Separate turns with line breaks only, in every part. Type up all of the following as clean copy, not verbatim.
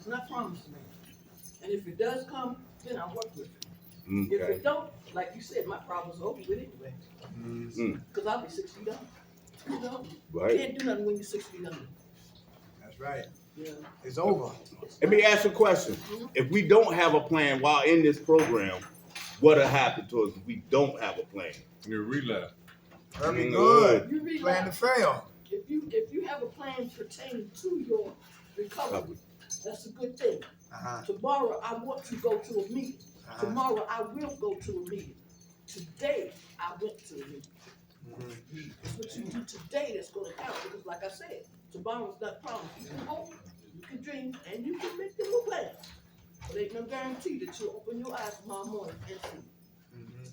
not promised to me. And if it does come, then I'll work with it.
Okay.
If it don't, like you said, my problem's over with anyway. Because I'll be 6 feet under. You know?
Right.
You can't do nothing when you're 6 feet under.
That's right.
Yeah.
It's over.
Let me ask you a question. If we don't have a plan while in this program, what'll happen to us if we don't have a plan?
You relapse.
Very good.
You realize
Plan to fail.
if you have a plan pertaining to your recovery, that's a good thing. Tomorrow I want to go to a meeting. Tomorrow I will go to a meeting. Today I went to a meeting. It's what you do today that's going to count. Because like I said, tomorrow's not promised. You can hope, you can dream, and you can make the new plan. But ain't no guarantee that you'll open your eyes tomorrow morning and see.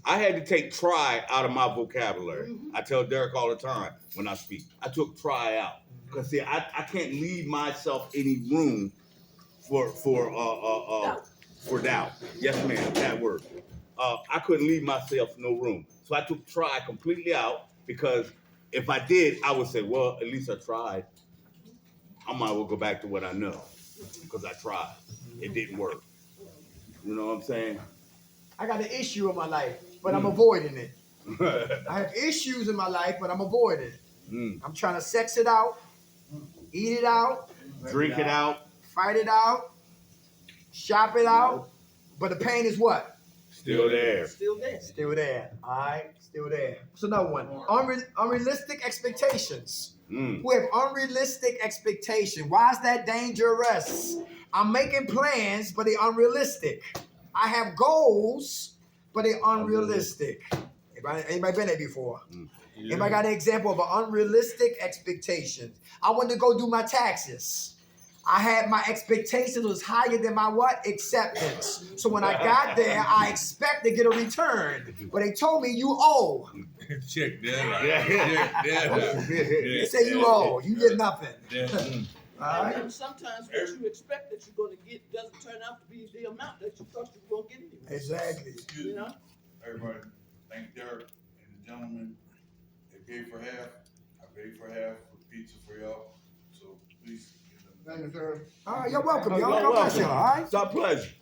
I had to take try out of my vocabulary. I tell Derek all the time when I speak. I took try out. Because see, I can't leave myself any room for doubt. Yes, ma'am, that word. I couldn't leave myself no room. So I took try completely out because if I did, I would say, well, at least I tried. I might as well go back to what I know because I tried. It didn't work. You know what I'm saying?
I got an issue in my life, but I'm avoiding it. I have issues in my life, but I'm avoiding it. I'm trying to sex it out, eat it out,
Drink it out.
fight it out, shop it out, but the pain is what?
Still there.
Still there.
Still there. All right, still there. So another one. Unrealistic expectations. Who have unrealistic expectations. Why is that dangerous? I'm making plans, but they're unrealistic. I have goals, but they're unrealistic. Anybody been there before?
Yeah.
Anybody got an example of an unrealistic expectation? I wanted to go do my taxes. I had my expectations was higher than my what? Acceptance. So when I got there, I expect to get a return. But they told me you owe.
Check that out.
Yeah.
Check that out.
They say you owe. You get nothing. All right.
And sometimes what you expect that you're going to get doesn't turn out to be the amount that you thought you were going to get anyway.
Exactly.
You know?
Everybody, thank Derek and the gentleman. They paid for half. I paid for half for pizza for y'all. So please give them.
Thank you, sir. All right, you're welcome, y'all.
You're
God bless y'all,
welcome.
all right?
It's our pleasure.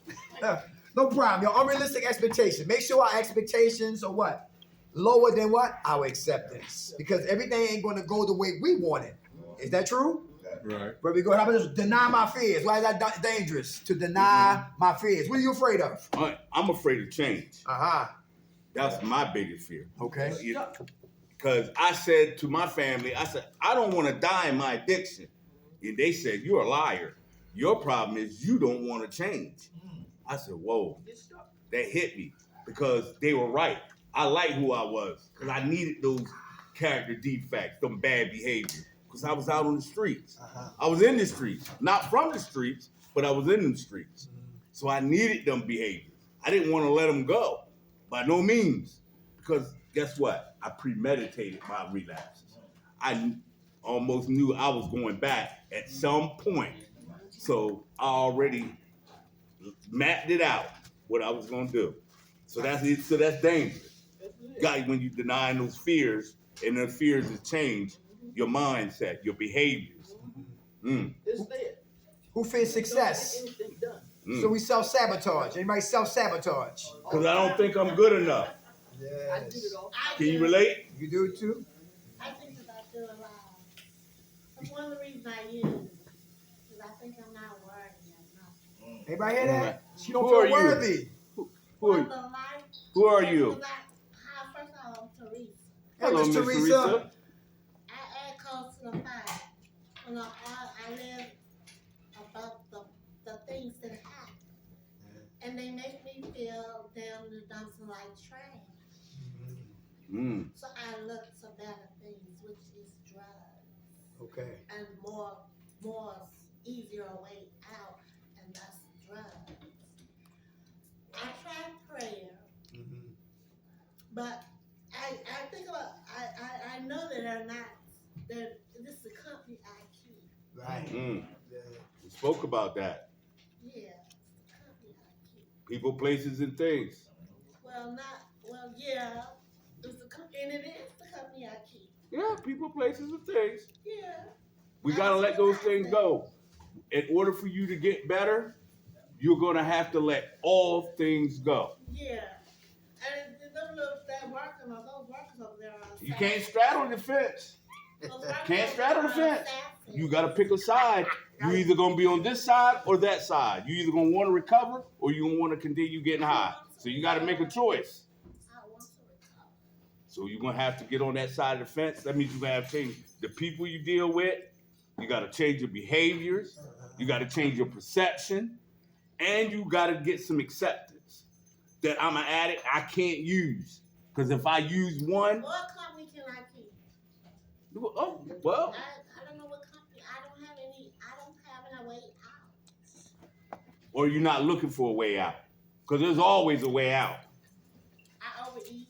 No problem, y'all. Unrealistic expectations. Make sure our expectations are what? Lower than what? Our acceptance. Because everything ain't going to go the way we want it. Is that true?
Right.
Where we go? How about this? Deny my fears. Why is that dangerous? To deny my fears. What are you afraid of?
I'm afraid of change. That's my biggest fear.
Okay.
Because I said to my family, I said, I don't want to die in my addiction. And they said, you're a liar. Your problem is you don't want to change. I said, whoa. That hit me because they were right. I like who I was because I needed those character defects, them bad behaviors. Because I was out on the streets. I was in the streets. Not from the streets, but I was in the streets. So I needed them behaviors. I didn't want to let them go. By no means. Because guess what? I premeditated my relapses. I almost knew I was going back at some point. So I already mapped it out, what I was going to do. So that's it. So that's dangerous. Guys, when you deny those fears, and the fears has changed, your mindset, your behaviors.
It's there.
Who fears success?
Don't get anything done.
So we self-sabotage. Anybody self-sabotage?
Because I don't think I'm good enough.
I did it all.
Can you relate?
You do it too?
I think that I do a lot. That's one of the reasons I use it. Because I think I'm not worthy enough.
Anybody hear that? She don't
Who are
feel
you?
worthy.
Who are you? Who are you?
First of all, I'm Teresa.
Hey,
Hello,
Miss
Miss
Teresa.
I add close to the fire. You know, I live about the things that happen. And they make me feel damn something like trash. So I look for better things, which is drugs.
Okay.
And more easier way out, and that's drugs. I tried prayer, but I think about I know that they're not. This is a company I keep.
Right.
We spoke about that.
Yeah, it's the company I keep.
People, places, and things.
Yeah, it's the company, and it is the company I keep.
Yeah, people, places, and things.
Yeah.
We gotta let those things go. in order for you to get better, you're going to have to let all things go.
Yeah. And them little that workers, those workers over there are
You can't straddle the fence. Can't straddle the fence. You got to pick a side. You're either going to be on this side or that side. You're either going to want to recover or you're going to want to continue getting high. So you got to make a choice. So you're going to have to get on that side of the fence. That means you're going to have to change the people you deal with. You got to change your behaviors. You got to change your perception. And you got to get some acceptance that I'm an addict I can't use. Because if I use one.
What company can I keep?
Oh, well.
I don't know what company. I don't have any way out.
Or you're not looking for a way out. Because there's always a way out.
I overeat.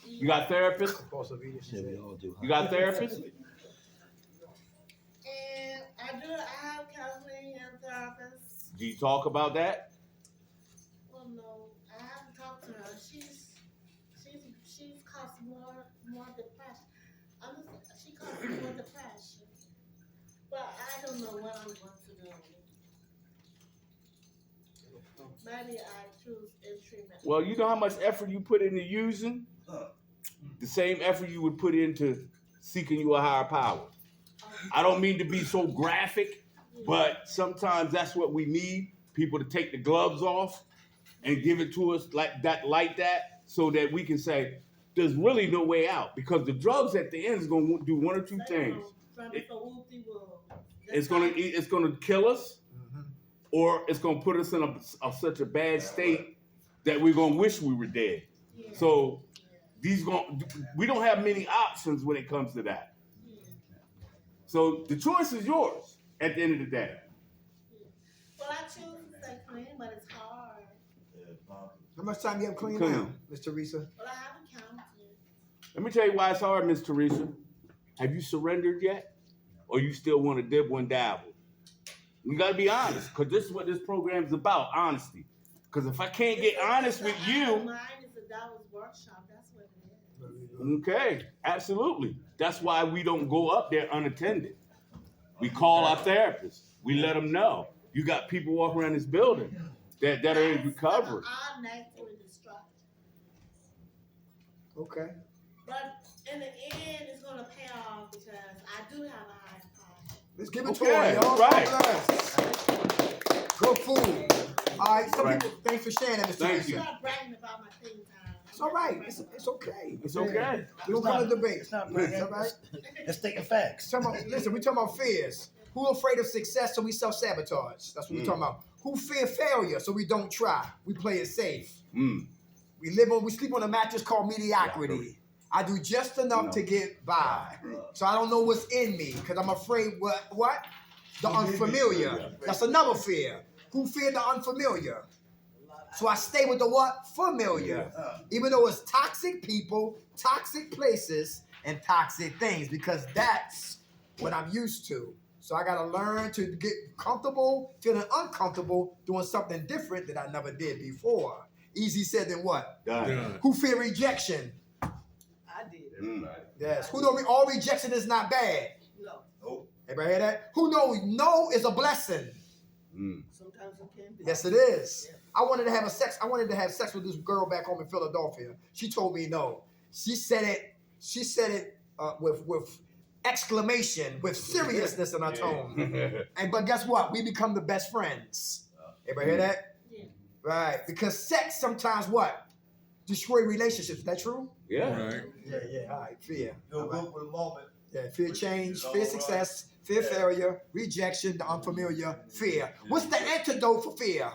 You got therapists? You got therapists?
And I have counseling and therapists.
Do you talk about that?
Well, no, I haven't talked to her. She's caused more depression. She caused more depression. But I don't know what I'm going to do. Maybe I choose in treatment.
Well, you know how much effort you put into using? The same effort you would put into seeking you a higher power. I don't mean to be so graphic, but sometimes that's what we need, people to take the gloves off and give it to us like that, so that we can say, there's really no way out. Because the drugs at the end is going to do one or two things. It's going to kill us, or it's going to put us in such a bad state that we're going to wish we were dead.
Yeah.
So we don't have many options when it comes to that.
Yeah.
So the choice is yours at the end of the day.
Yeah. Well, I choose to stay clean, but it's hard.
How much time you have clean now, Miss Teresa?
Well, I haven't counted.
Let me tell you why it's hard, Miss Teresa. Have you surrendered yet? Or you still want to dibble and dabble? You got to be honest, because this is what this program is about, honesty. Because if I can't get honest with you...
Mine is the devil's workshop. That's what it is.
Okay, absolutely. That's why we don't go up there unattended. We call our therapists. We let them know. You got people walking around this building that are in recovery.
I'm naturally destructive.
Okay.
But in the end, it's going to pay off because I do have a high power.
Let's give it to her, y'all.
Right.
Good food. All right, people, thanks for sharing that, Mr.
Thank you.
I'm not bragging about my thing time.
It's all right. It's okay.
It's okay.
We don't come to debate.
It's not
It's all right.
It's stating facts.
Listen, we're talking about fears. Who afraid of success, so we self-sabotage. That's what we're talking about. Who fear failure, so we don't try. We play it safe. We sleep on a mattress called mediocrity. I do just enough to get by. So I don't know what's in me, because I'm afraid what? The unfamiliar. That's another fear. Who fear the unfamiliar? So I stay with the what? Familiar. Even though it's toxic people, toxic places, and toxic things, because that's what I'm used to. So I gotta learn to get comfortable, feeling uncomfortable, doing something different that I never did before. Easy said than what?
Done.
Who fear rejection?
I did.
Yes. Who know all rejection is not bad?
No.
Everybody hear that? Who knows no is a blessing?
Sometimes it can be.
Yes, it is. Yeah. I wanted to have sex with this girl back home in Philadelphia. She told me no. She said it with exclamation, with seriousness in her tone. But guess what? We become the best friends. Everybody hear that?
Yeah.
Right. Because sex sometimes what? Destroy relationships. Is that true?
Yeah.
Right.
Yeah. All right. Fear.
You'll go for the moment.
Yeah, fear change, fear success, fear failure, rejection, the unfamiliar, fear. What's the antidote for fear?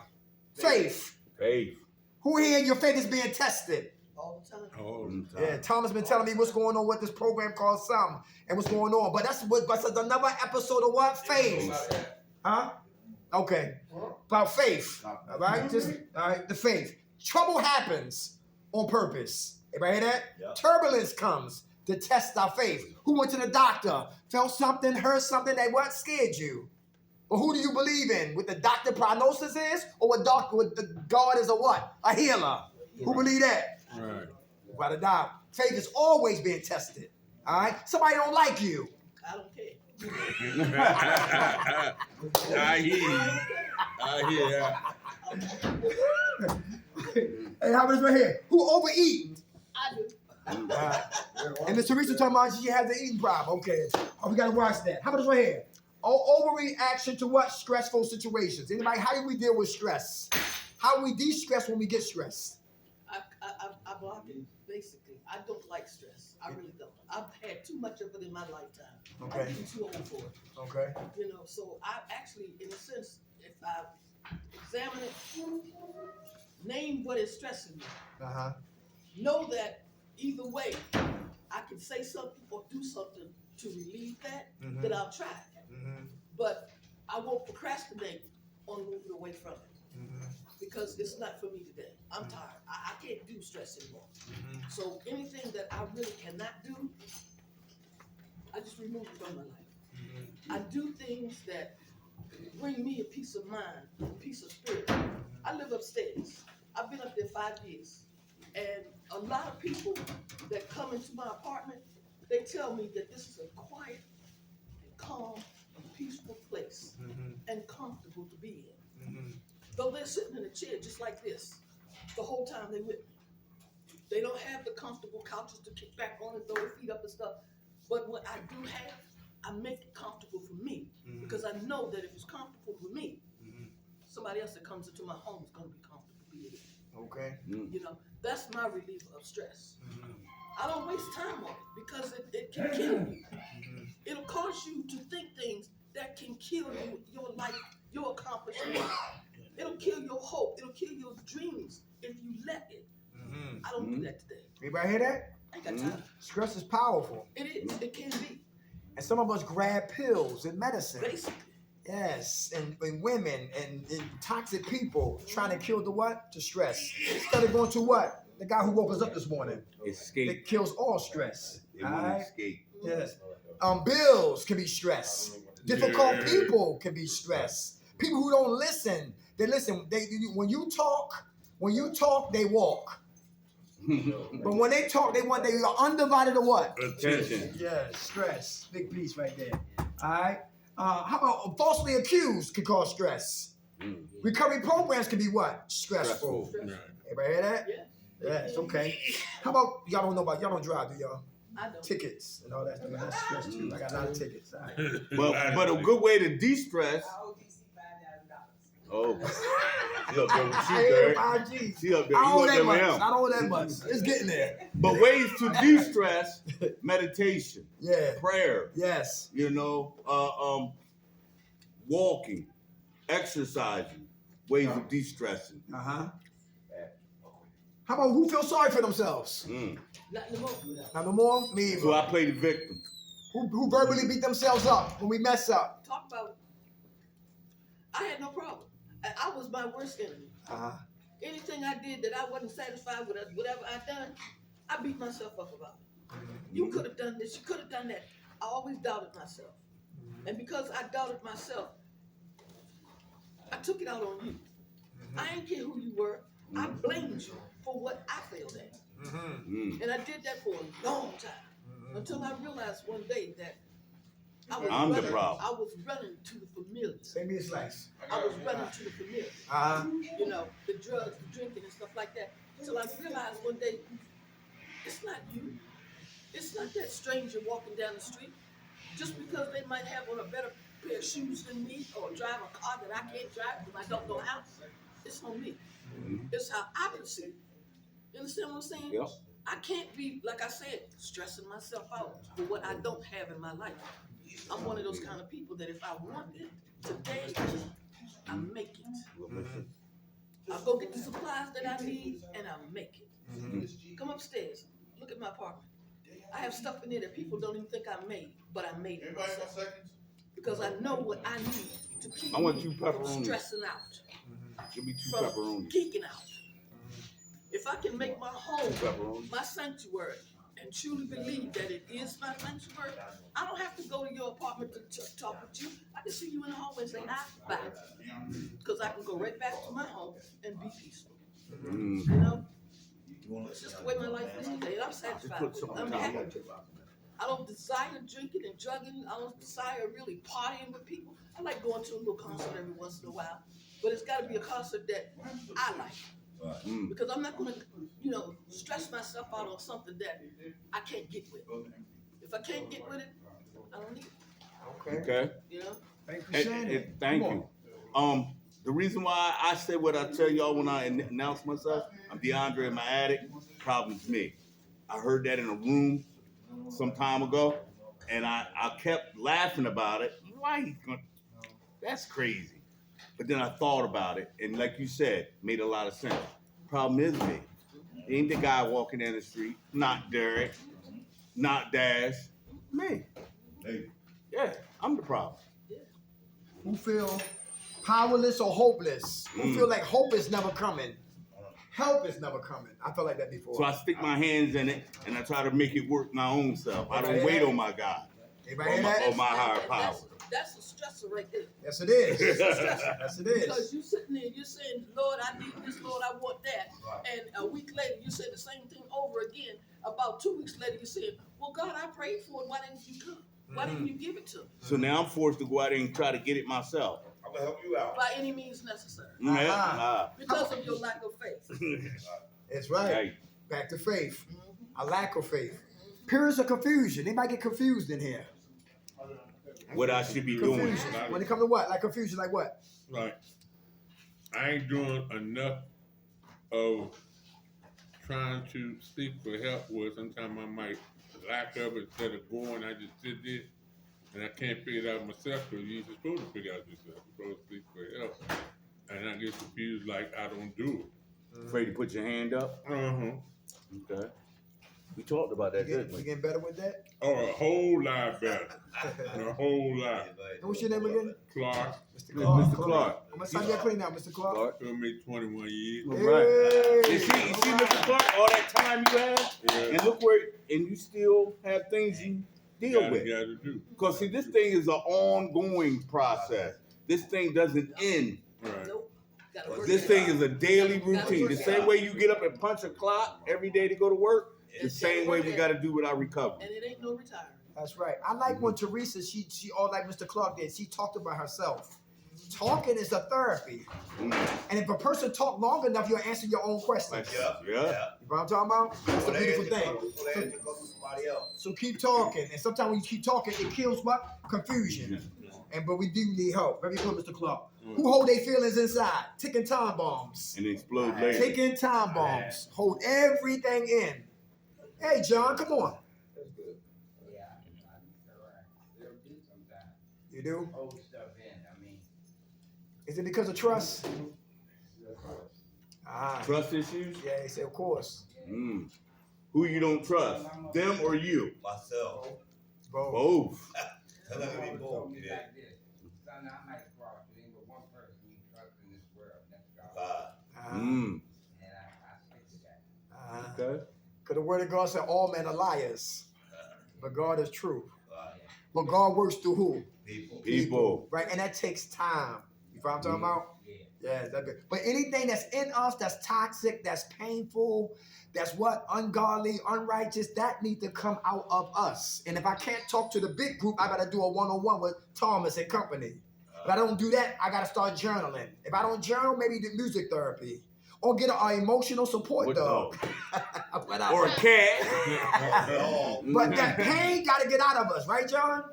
Faith.
Faith.
Who here in your faith is being tested?
All the time.
All the time.
Yeah, Tom has been telling me what's going on with this program called Some and what's going on. But that's another episode of what? Faith. Huh? Okay. About faith. All right? The faith. Trouble happens on purpose. Everybody hear that?
Yeah.
Turbulence comes to test our faith. Who went to the doctor, felt something, heard something that what scared you? But who do you believe in? What the doctor prognosis is? Or what the God is a what? A healer. Who believe that?
Right.
Without a doubt. Faith is always being tested. All right? Somebody don't like you.
I don't care.
I hear you. I hear that.
Hey, how about this right here? Who overeat?
I do.
And Miss Teresa talking about she has an eating problem. Okay. Oh, we gotta watch that. How about this right here? Overreaction to what? Stressful situations. Anybody, how do we deal with stress? How do we de-stress when we get stressed?
I block it, basically. I don't like stress. I really don't. I've had too much of it in my lifetime.
Okay.
I'm getting too old for it.
Okay.
You know, so I actually, in a sense, if I examine it, name what is stressing me.
Uh-huh.
Know that either way, I can say something or do something to relieve that, then I'll try it. But I won't procrastinate on moving away from it. Because it's not for me today. I'm tired. I can't do stress anymore. So anything that I really cannot do, I just remove it from my life. I do things that bring me a peace of mind, a peace of spirit. I live upstairs. I've been up there 5 years. And a lot of people that come into my apartment, they tell me that this is a quiet and calm and peaceful place and comfortable to be in. Though they're sitting in a chair just like this the whole time they're with me. They don't have the comfortable couches to kick back on and throw their feet up and stuff. But what I do have, I make it comfortable for me. Because I know that if it's comfortable for me, somebody else that comes into my home is going to be comfortable being in.
Okay.
You know, that's my relief of stress. I don't waste time on it because it can kill you. It'll cause you to think things that can kill you, your life, your accomplishment. It'll kill your hope. It'll kill your dreams if you let it. I don't do that today.
Anybody hear that?
I ain't got time.
Stress is powerful.
It is. It can be.
And some of us grab pills and medicine.
Basically.
Yes, and women and toxic people trying to kill the what? The stress. Instead of going to what? The guy who woke us up this morning.
Escape.
It kills all stress.
They want to escape.
Yes. Bills can be stress. Difficult people can be stress. People who don't listen, they listen. When you talk, they walk. But when they talk, they are undivided of what?
Attention.
Yes, stress. Big piece right there. All right. How about falsely accused can cause stress? Recovery programs can be what? Stressful. Everybody hear that?
Yeah.
Yes, okay. How about, y'all don't drive, do y'all?
I don't.
Tickets and all that. That's stress too. I got a lot of tickets. All right.
But a good way to de-stress. Oh, she up there with you, Derek.
5G.
She up there.
I
You
don't
up
owe
there
that
with
much.
him.
I don't owe that much. It's getting there.
But ways to de-stress: meditation,
Yeah.
prayer.
Yes.
You know, walking, exercising. Ways of de-stressing.
Uh-huh. How about who feels sorry for themselves?
Not anymore.
Not no more? Me either.
So I play the victim.
Who verbally beat themselves up when we mess up?
Talk about it. I had no problem. I was my worst enemy.
Uh-huh.
Anything I did that I wasn't satisfied with, whatever I done, I beat myself up about it. You could have done this. You could have done that. I always doubted myself. And because I doubted myself, I took it out on you. I didn't care who you were. I blamed you for what I failed at. And I did that for a long time. Until I realized one day that I was running to the familiar.
Send me a slice.
I was running to the familiar. You know, the drugs, the drinking and stuff like that. Until I realized one day, it's not you. It's not that stranger walking down the street. Just because they might have on a better pair of shoes than me or drive a car that I can't drive because I don't know how, it's on me. It's how I perceive it. You understand what I'm saying?
Yep.
I can't be, like I said, stressing myself out for what I don't have in my life. I'm one of those kind of people that if I want it today, I make it. I'll go get the supplies that I need and I'll make it. Come upstairs. Look at my apartment. I have stuff in there that people don't even think I made, but I made it
Anybody got
myself.
seconds?
Because I know what I need to keep
I want
me
2
from
pepperonis.
stressing out,
Give me 2
from
pepperonis.
geeking out. If I can make my home
2 pepperonis.
my sanctuary and truly believe that it is my sanctuary, I don't have to go to your apartment to talk with you. I can see you in the hallway and say, hi, bye. Because I can go right back to my home and be peaceful. You know? It's just the way my life is today. And I'm satisfied with it. I'm happy with it. I don't desire drinking and drugging. I don't desire really partying with people. I like going to a little concert every once in a while, but it's got to be a concert that I like. Because I'm not going to, stress myself out on something that I can't get with. If I can't get with it, I don't need it.
Okay.
Thank you, Shannon.
Thank you. The reason why I say what I tell y'all when I announce myself, I'm DeAndre in my attic, problem's me. I heard that in a room some time ago, and I kept laughing about it. Why he's going? That's crazy. But then I thought about it, and like you said, made a lot of sense. Problem is me. Ain't the guy walking down the street, not Derek, not Dash, me. Yeah, I'm the problem.
Who feel powerless or hopeless? Who feel like hope is never coming? Help is never coming. I felt like that before.
So I stick my hands in it, and I try to make it work my own self. I don't wait on my God or my higher power.
That's a stressor right there.
Yes, it is. Yes, it is.
Because you sitting there, you're saying, Lord, I need this, Lord, I want that. And a week later, you say the same thing over again. About 2 weeks later, you said, well, God, I prayed for it. Why didn't you come? Why didn't you give it to me?
So now I'm forced to go out there and try to get it myself.
I'm gonna help you out.
By any means necessary. Because of your lack of faith.
That's right. Back to faith. A lack of faith. Periods of confusion. Anybody get confused in here?
What I should be
Confusion.
doing.
When it comes to what? Like confusion, like what?
Like, I ain't doing enough of trying to seek for help where sometimes I might lack of it instead of going, I just sit there and I can't figure it out myself because you're supposed to figure out yourself. You're supposed to seek for help. And I get confused like I don't do it.
Afraid to put your hand up? Okay. We talked about that, didn't
You
we?
getting better with that?
Oh, a whole lot better. A whole lot.
And what's your name again?
Clark.
Mr. Clark.
Mr. Clark.
How much time you got clean now, Mr. Clark?
Took me 21 years.
Right.
Hey.
You see, Mr. Clark, all that time you had, and look where, and you still have things you deal with.
Gotta do.
Because see, this thing is an ongoing process. This thing doesn't end.
Right.
Nope. Gotta work
This
it
thing
out.
is a daily routine. The same way you get up and punch a clock every day to go to work, the same way we got to do with our recovery.
And it ain't no retirement.
That's right. I like when Teresa, she all like Mr. Clark did, she talked about herself. Talking is a therapy. And if a person talk long enough, you'll answer your own questions.
Yeah.
You know what I'm talking about? That's a beautiful thing. So keep talking. And sometimes when you keep talking, it kills what? Confusion. But we do need help. Very good, Mr. Clark. Who hold their feelings inside? Ticking time bombs.
And explode later.
Ticking time bombs. Hold everything in. Hey, John, come on. You do?
Hold stuff in. I mean,
Is it because of trust?
Trust issues?
Yeah, he said, of course.
Who you don't trust? Them or you?
Myself.
Both.
Tell them to be bold.
like this. Son, I might cross it in with one person you trust in this world. That's God. And I stick to that.
Okay.
Because the word of God said all men are liars, but God is true. But God works through who?
People.
Right? And that takes time. You know what I'm talking about? Yeah, that's good. But anything that's in us that's toxic, that's painful, that's what? Ungodly, unrighteous, that needs to come out of us. And if I can't talk to the big group, I got to do a one-on-one with Thomas and company. If I don't do that, I got to start journaling. If I don't journal, maybe do music therapy. Or get an emotional support dog.
Or a cat.
But that pain got to get out of us, right, John?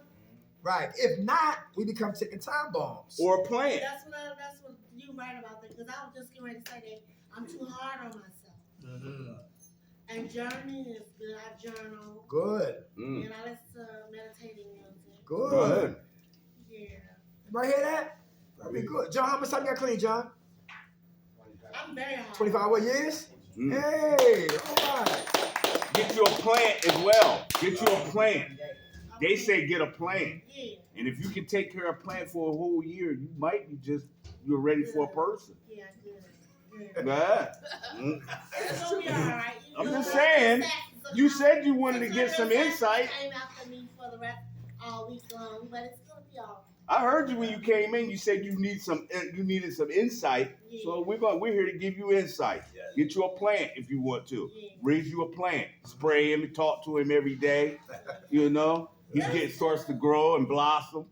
Right. If not, we become ticking time bombs.
Or a plant.
That's what you right about that. Because I was just getting ready to say that I'm too hard on myself. And journaling is good. I journal.
Good.
And I listen to meditating music.
Good.
Yeah.
Right hear that? That'd be good. John, how much time you got clean, John?
I'm very hard.
25 what years? Hey, all right.
Get you a plant as well. Get you a plant. They say get a plant.
Yeah.
And if you can take care of a plant for a whole year, you might be you're ready for a person.
Yeah, good.
Yeah.
It's gonna be all right.
I'm just saying, you said you wanted to get some insight.
Came after me for the rest all week long, but it's gonna be all
I heard you when you came in. You said you needed some insight.
Yeah.
So we're here to give you insight. Get you a plant if you want to.
Yeah.
Raise you a plant. Spray him and talk to him every day. You know, starts to grow and blossom.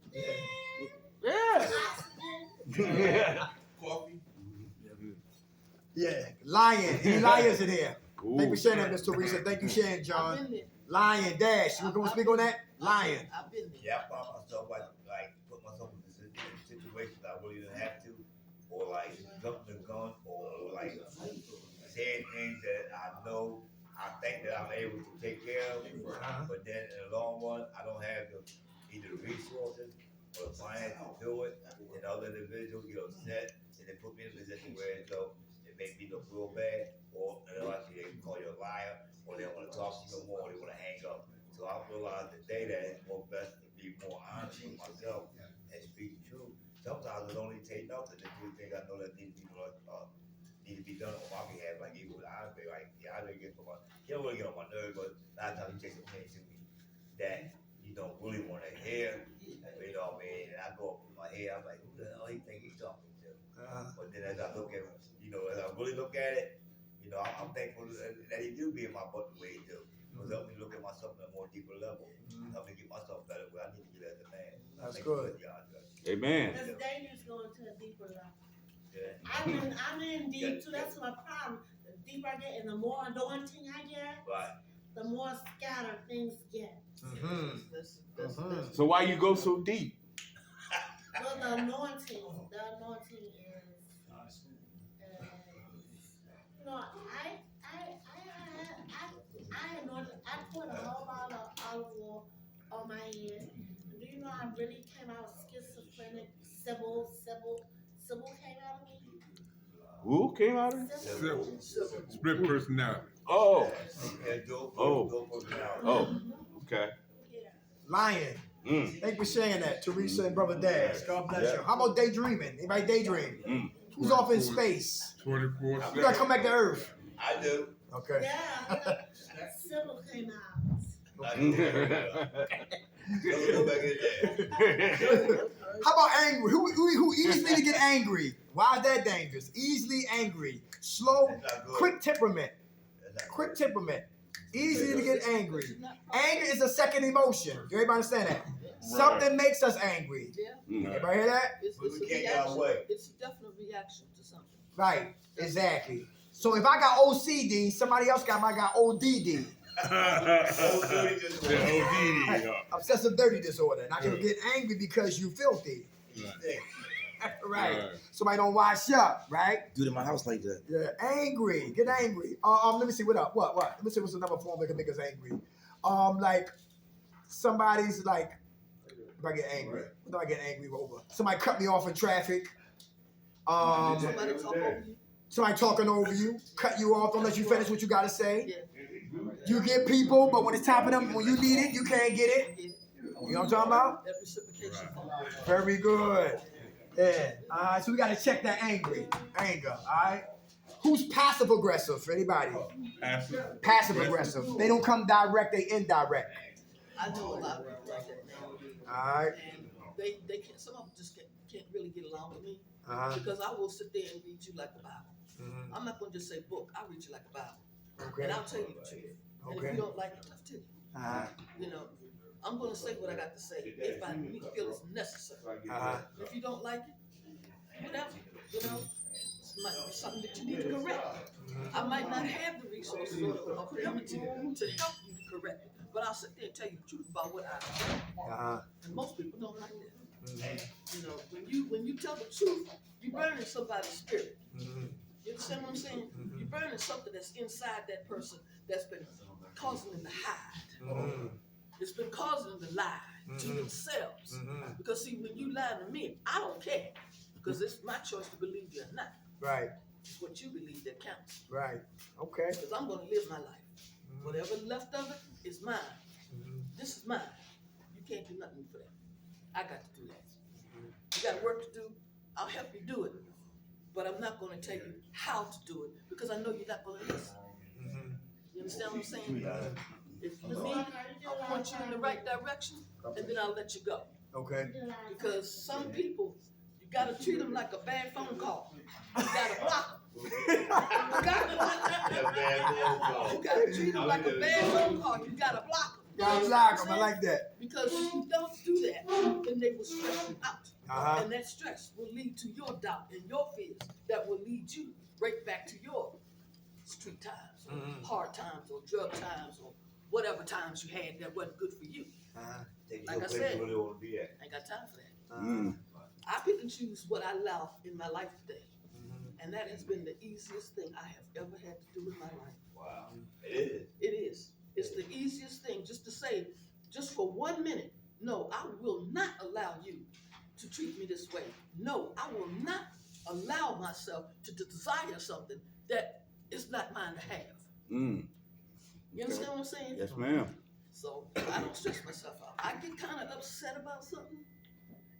Yeah. Yeah.
Coffee.
Yeah. Lion. Any lions in here?
Ooh.
Thank you for sharing that, Miss Teresa. Thank you, Sharon,
I've
John.
been there.
Lion Dash. You gonna speak on that? Lion.
I've been there.
Yeah, I found myself like put myself in situations I really didn't have to, or like jumping the gun, or like saying things that I know I think that I'm able to take care of, but then in the long run I don't have either the resources or the finance to do it. And other individuals get upset and they put me in a position where it makes me look real bad, or actually they call you a liar, or they don't want to talk to you no more, or they want to hang up. So I realized today that it's more best to be more honest with myself and speak the truth. Sometimes it don't even take nothing to do things I know that need to be done on my behalf. Like even with Andre, like Andre gets on my, he don't really get on my nerves, but a lot of times he takes some things to me that you don't really want to hear. You know what I mean? And I go up in my head, I'm like, who the hell he think he's talking to? But then as I look at him, as I really look at it, I'm thankful that he do be in my butt the way he do. It help me look at myself on a more deeper level. Help me get myself better where I need to get as a man.
That's good.
Amen.
It's dangerous going to a deeper level.
Yeah.
I'm in deep too. That's my problem. The deeper I get and the more anointing I get,
Right.
the more scattered things get.
So why you go so deep?
Well, the anointing is, I put a whole lot of olive oil on my head. Do you know I really came out schizophrenic? Sybil came out of me.
Who came out of it?
Sybil.
Split personality.
Oh.
Oh.
Okay.
Yeah.
Lion. Thank you for sharing that, Teresa and Brother Dash. God bless you. How about daydreaming? Anybody daydream? Who's off in space?
24/7.
You gotta come back to Earth.
I do.
Okay.
Yeah. Sybil came out.
Go back in there.
How about angry? Who easily to get angry? Why is that dangerous? Easily angry. Slow, quick temperament. Quick temperament. Easy to get angry. Anger is a second emotion. Do everybody understand that? Something makes us angry.
Yeah.
Everybody hear that?
It's
We
a
can't get
reaction.
our way.
It's a definite reaction to something.
Right. Exactly. So if I got OCD, somebody else might got ODD. Obsessive dirty disorder. And I can get angry because you filthy. Right. Somebody don't wash up, right?
Do it in my house like that.
Yeah, angry. Get angry. Let me see what up. What? Let me see what's another form that can make us angry. Like somebody's like, if I get angry, what do I get angry over? Somebody cut me off in traffic.
Somebody talk over you.
Somebody talking over you, cut you off, don't let you finish what you gotta say.
Yeah.
You get people, but when it's time for them, when you need it, you can't get it.
Yeah.
You know what I'm talking about?
That reciprocation.
Very good. Yeah. All right, so we gotta check that anger. All right. Who's passive aggressive? Anybody? Passive aggressive. They don't come direct, they indirect.
I know a lot of people like that now.
All right.
And they can't, some of them just can't really get along with me.
Uh-huh.
Because I will sit there and read you like the Bible.
Mm-hmm.
I'm not going to just say book. I'll read you like the Bible.
Okay.
And I'll tell you the truth. And
Okay.
if you don't like it, tough to you.
Uh-huh.
You know, I'm going to say what I got to say if I feel it's necessary.
Uh-huh.
If you don't like it, whatever. You know, it might be something that you need to correct. I might not have the resources or the ability to help you to correct it. But I'll sit there and tell you the truth about what I know.
Uh-huh.
And most people don't like that.
Mm-hmm.
You know, when you tell the truth, you're burning somebody's spirit.
Mm-hmm.
You understand what I'm saying?
Mm-hmm.
You're burning something that's inside that person that's been causing them to hide.
Mm-hmm.
It's been causing them to lie to
Mhm.
themselves.
Mm-hmm.
Because see, when you lie to me, I don't care. Because it's my choice to believe you or not.
Right.
It's what you believe that counts.
Right. Okay.
Because I'm going to live my life. Whatever left of it is mine.
Mm-hmm.
This is mine. You can't do nothing for that. I got to do that. You got work to do. I'll help you do it. But I'm not going to tell you how to do it because I know you're not going to listen.
Mm-hmm.
You understand what I'm saying? If you need, I'll point you in the right direction and then I'll let you go.
Okay.
Because some people, you gotta treat them like a bad phone call. You gotta block them. You gotta treat them like a bad phone call. You gotta block them.
Gotta block them. I like that.
Because if you don't do that, then they will stress you out. And that stress will lead to your doubt and your fears that will lead you right back to your street times, or hard times, or drug times, or whatever times you had that wasn't good for you. Like I said, I ain't got time for that. I pick and choose what I allow in my life today. And that has been the easiest thing I have ever had to do in my life.
Wow. It
is. It's the easiest thing just to say, just for 1 minute, no, I will not allow you to treat me this way. No, I will not allow myself to desire something that is not mine to have. You understand what I'm saying?
Yes, ma'am.
So I don't stress myself out. I get kind of upset about something,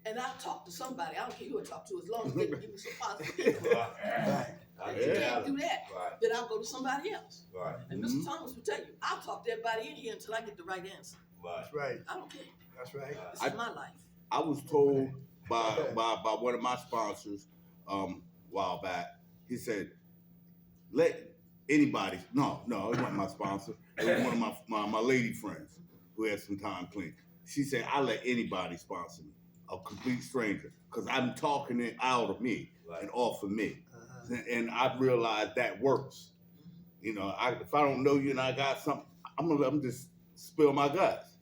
and I'll talk to somebody. I don't care who I talk to, as long as they can give me some positive feedback. If you can't do that, then I'll go to somebody else. And Mr. Thomas will tell you, I'll talk to everybody in here until I get the right answer.
That's right.
I don't care.
That's right.
This is my life.
I was told by one of my sponsors a while back. He said, let anybody, no, it wasn't my sponsor. It was one of my lady friends who had some time clean. She said, I let anybody sponsor me, a complete stranger, because I'm talking it out of me and off of me. And I realized that works. You know, if I don't know you and I got something, I'm just spill my guts.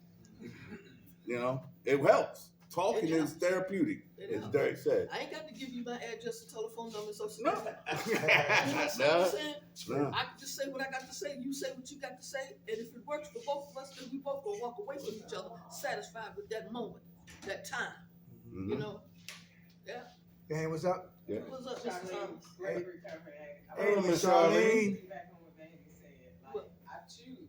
You know, it helps. Talking is therapeutic, as Derek said.
I ain't got to give you my address and telephone number and social
No.
security. You know what I'm saying? No. I can just say what I got to say. You say what you got to say. And if it works for both of us, then we both gonna walk away from each other satisfied with that moment, that time. You know? Yeah.
Hey, what's up?
Yeah.
What's up, Mr. Thomas?
Hey,
Miss
Charlene.
Back on what Vandy said, like, I choose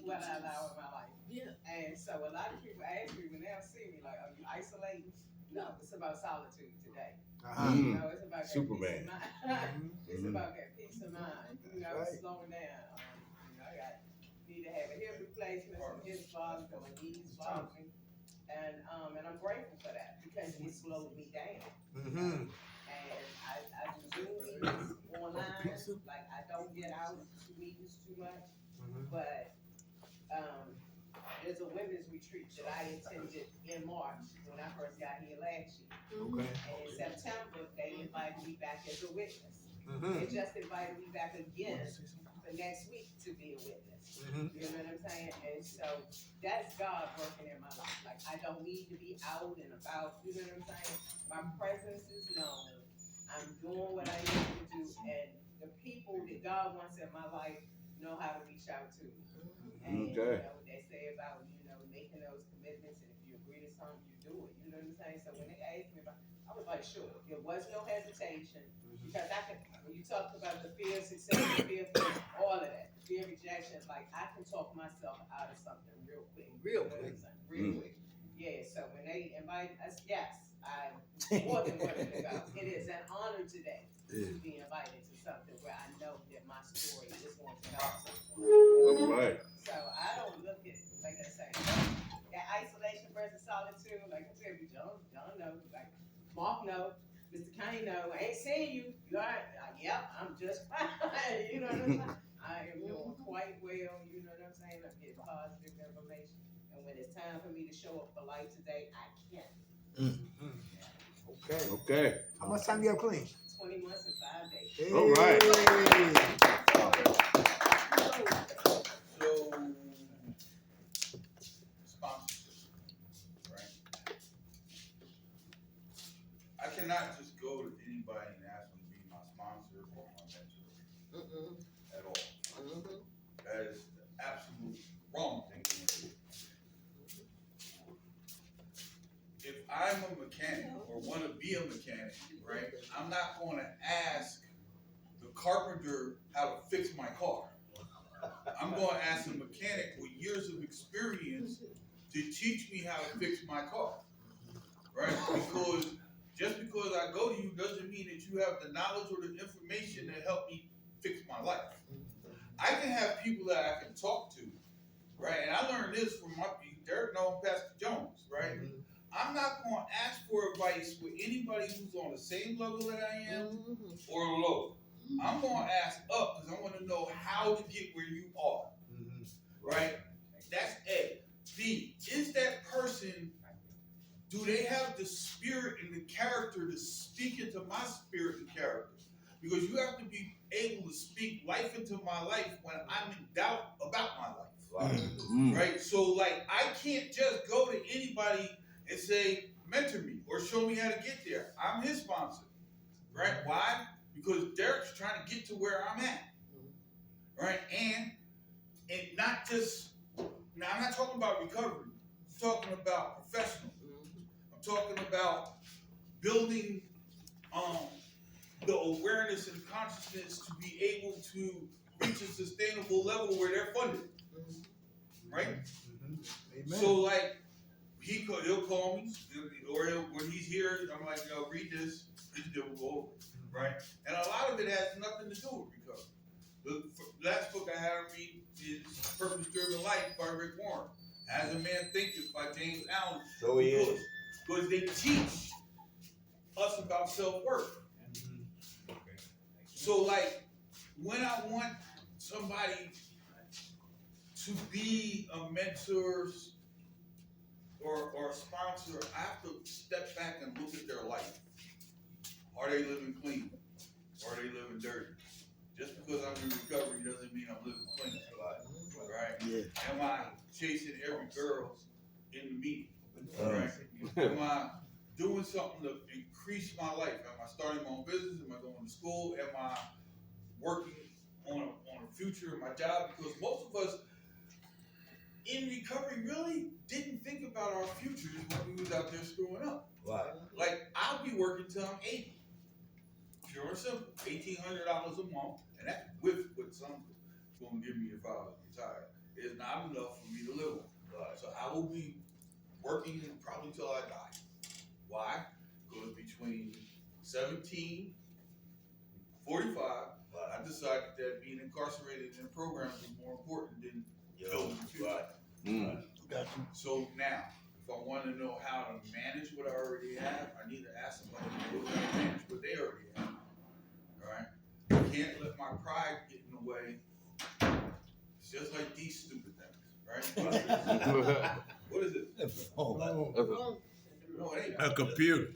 what I allow in my life.
Yeah.
And so a lot of people ask me when they'll see me, like, are you isolating? No, it's about solitude today. You know, it's about that
Superman.
peace of mind. It's about that peace of mind. You know, slowing down. You know, I need to have a hip replacement, some hips bothering me, my knees bothering me. And I'm grateful for that because it slowed me down. And I do Zoom meetings online. Like, I don't get out to meetings too much. But there's a women's retreat that I attended in March when I first got here last year. And in September, they invited me back as a witness. They just invited me back again for next week to be a witness. You know what I'm saying? And so that's God working in my life. Like, I don't need to be out and about. You know what I'm saying? My presence is known. I'm doing what I need to do, and the people that God wants in my life know how to reach out to me. And you know what they say about, you know, making those commitments, and if you agree to something, you do it. You know what I'm saying? So when they asked me about, I was like, sure. There was no hesitation, because I could, when you talked about the fear of success, the fear of all of that, the fear of rejection, like, I can talk myself out of something real quick. Real quick. Yeah, so when they invite us, yes, I'm more than willing to go. It is an honor today to be invited to something where I know that my story is going to help someone.
All right.
So I don't look at, like I say, that isolation versus solitude. Like I said, John knows, like Mark knows, Mr. Kane knows. I ain't seeing you. You all right? Yep, I'm just fine. You know what I'm saying? I am doing quite well. You know what I'm saying? I'm getting positive information. And when it's time for me to show up for life today, I can.
Okay. How much time you have clean?
20 months and 5 days.
Hey.
All right.
So, sponsorship, right? I cannot just go to anybody and ask them to be my sponsor or my mentor at all. That is the absolute wrong thing to do. If I'm a mechanic or want to be a mechanic, right, I'm not going to ask the carpenter how to fix my car. I'm going to ask a mechanic with years of experience to teach me how to fix my car, right? Because just because I go to you doesn't mean that you have the knowledge or the information to help me fix my life. I can have people that I can talk to, right? And I learned this from Derek knows Pastor Jones, right? I'm not going to ask for advice with anybody who's on the same level that I am or low. I'm going to ask up because I want to know how to get where you are. Right? That's A. B. Is that person, do they have the spirit and the character to speak into my spirit and character? Because you have to be able to speak life into my life when I'm in doubt about my life. Right? So, like, I can't just go to anybody and say, mentor me or show me how to get there. I'm his sponsor. Right? Why? Because Derek's trying to get to where I'm at. Right? And not just, now I'm not talking about recovery. I'm talking about professional. I'm talking about building the awareness and consciousness to be able to reach a sustainable level where they're funded. Right?
Amen.
So, like, he'll call me, or when he's here, I'm like, yo, read this, then we'll go over it. Right? And a lot of it has nothing to do with recovery. The last book I had to read is Purpose Driven Life by Rick Warren. As a Man Thinketh by James Allen.
So he is.
Because they teach us about self-worth. So, like, when I want somebody to be a mentor or a sponsor, I have to step back and look at their life. Are they living clean? Or are they living dirty? Just because I'm in recovery doesn't mean I'm living clean. Right? Yeah. Am I chasing every girl in the meeting? Right? Am I doing something to increase my life? Am I starting my own business? Am I going to school? Am I working on a future in my job? Because most of us in recovery really didn't think about our futures when we was out there screwing up.
Right.
Like, I'll be working till I'm 80. Pure and simple. $1,800 a month, and that's with what someone's going to give me if I was retired. It's not enough for me to live on. Right. So I will be working probably till I die. Why? Because between 17 45, I decided that being incarcerated in programs was more important than building the future.
Got you.
So now, if I want to know how to manage what I already have, I need to ask somebody who knows how to manage what they already have. All right? I can't let my pride get in the way. It's just like these stupid things, right? What is it? No, it ain't.
A computer.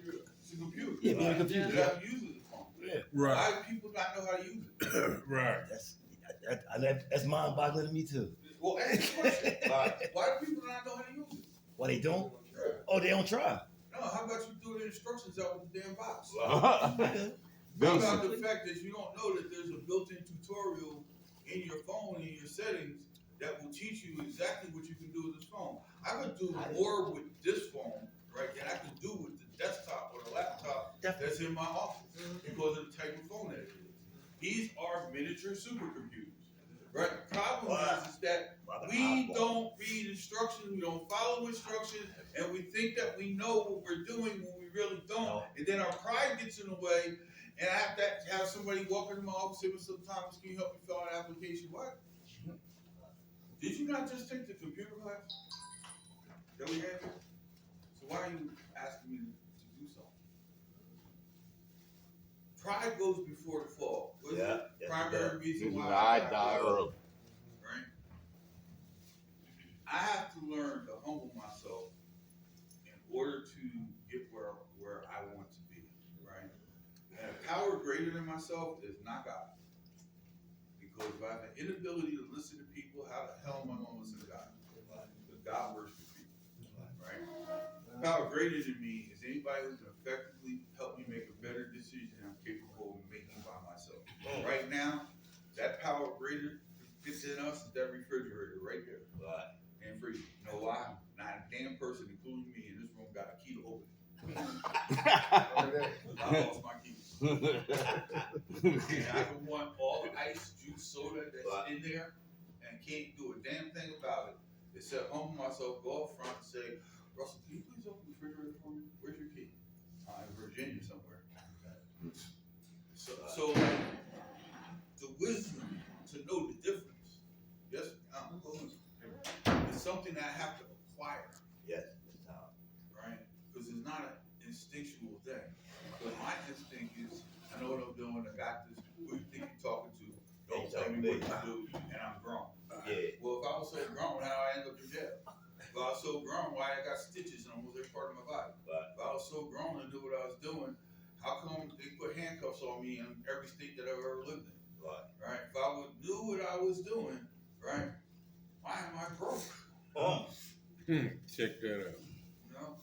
It's a computer.
Yeah, be a computer.
You have to use it.
Yeah.
Right.
Why do people not know how to use it?
Right.
That's mind-boggling to me too.
Well, ask the question. Why do people not know how to use it?
What they don't? Oh, they don't try.
No, how about you throw the instructions out with the damn box? How about the fact that you don't know that there's a built-in tutorial in your phone, in your settings, that will teach you exactly what you can do with this phone. I could do more with this phone, right, than I could do with the desktop or the laptop that's in my office because of the type of phone that it is. These are miniature supercomputers. Right? The problem is that we don't read instructions, we don't follow instructions, and we think that we know what we're doing when we really don't. And then our pride gets in the way, and I have to have somebody walk into my office and say, sometimes, can you help me fill out an application? What? Did you not just take the computer class that we had here? So why are you asking me to do something? Pride goes before the fall. What's the primary reason why
I die early.
Right? I have to learn to humble myself in order to get where I want to be. Right? And a power greater than myself is not God. Because if I have an inability to listen to people, how the hell am I going to listen to God? Because God works with people. Right? Power greater than me is anybody who can effectively help me make a better decision I'm capable of making by myself. Right now, that power greater that's in us is that refrigerator right there. And free. You know why? Not a damn person, including me, in this room got a key to open it. I lost my keys. And I can want all the ice, juice, soda that's in there and can't do a damn thing about it except humble myself, go up front and say, Russell, can you please open the refrigerator for me? Where's your key? In Virginia somewhere. So like, the wisdom to know the difference, yes, it's something that I have to acquire.
Yes.
Right? to do, and I'm grown.
Yeah.
Well, if I was so grown, how I end up in jail? If I was so grown, why I got stitches in almost every part of my body?
Right.
If I was so grown and knew what I was doing, how come they put handcuffs on me in every state that I've ever lived in?
Right.
Right? If I would knew what I was doing, right? Why am I broke?
Check that out.
You know?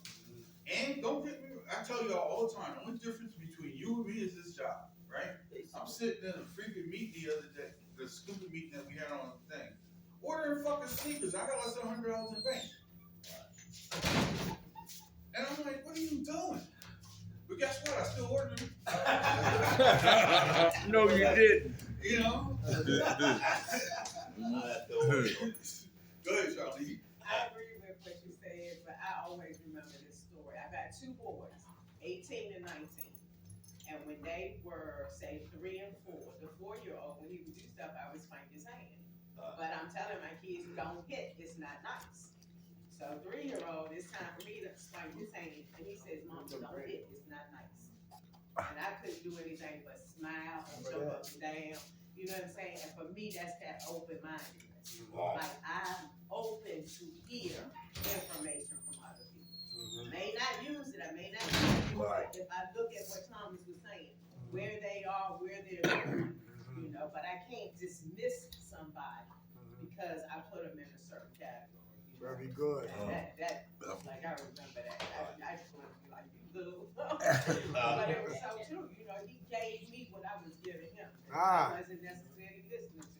And don't get me, I tell y'all all the time, the only difference between you and me is this job, right? I'm sitting in a freaking meeting the other day, the stupid meeting that we had on the thing, ordering fucking sneakers. I got less than $100 in bank. And I'm like, what are you doing? But guess what? I still ordered them.
No, you didn't.
You know?
I have to order them.
Go ahead, Charlie.
I agree with what you said, but I always remember this story. I got two boys, 18 and 19. And when they were, say, 3 and 4, the 4-year-old, when he would do stuff, I would spank his hand. But I'm telling my kids, don't hit, it's not nice. So 3-year-old, it's time for me to spank his hand. And he says, Mom, don't hit, it's not nice. And I couldn't do anything but smile and jump up and down. You know what I'm saying? And for me, that's that open-mindedness. Like, I'm open to hear information from other people. I may not use it, I may not use it. If I look at what Thomas was saying, where they are, where they're doing, you know, but I can't dismiss somebody because I put them in a certain category. You know?
Very good.
That, like, I remember that. I just want to be like, you little. But it was so true. You know, he gave me what I was giving him. I wasn't necessarily listening to.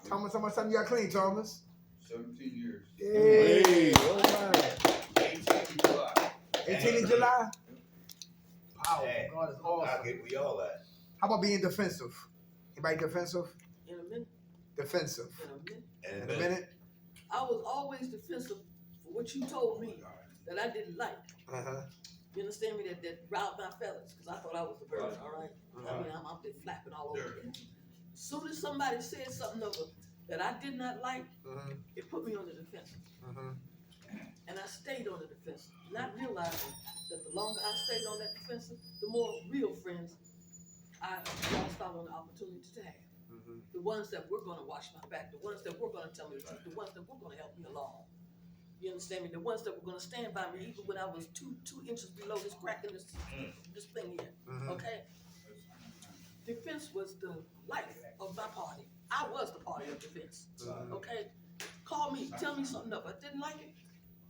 Thomas, how much time you got clean, Thomas?
17 years.
Hey, all right.
18 in July.
18 in July? Power.
Hey,
God is
I
awesome.
get we all that.
How about being defensive? Anybody defensive?
In a minute,
Defensive.
in a minute.
In a minute?
I was always defensive for what you told me that I didn't like.
Uh-huh.
You understand me? That riled my feathers because I thought I was the virgin, all right? I mean, I'm out there flapping all over there. As soon as somebody said something over that I did not like, it put me on the defensive. And I stayed on the defensive, not realizing that the longer I stayed on that defensive, the more real friends I lost out on the opportunity to have. The ones that were gonna watch my back, the ones that were gonna tell me the truth, the ones that were gonna help me along. You understand me? The ones that were gonna stand by me even when I was two inches below this crack in this thing here. Okay? Defense was the life of my party. I was the party of defense. Okay? Call me, tell me something up. I didn't like it.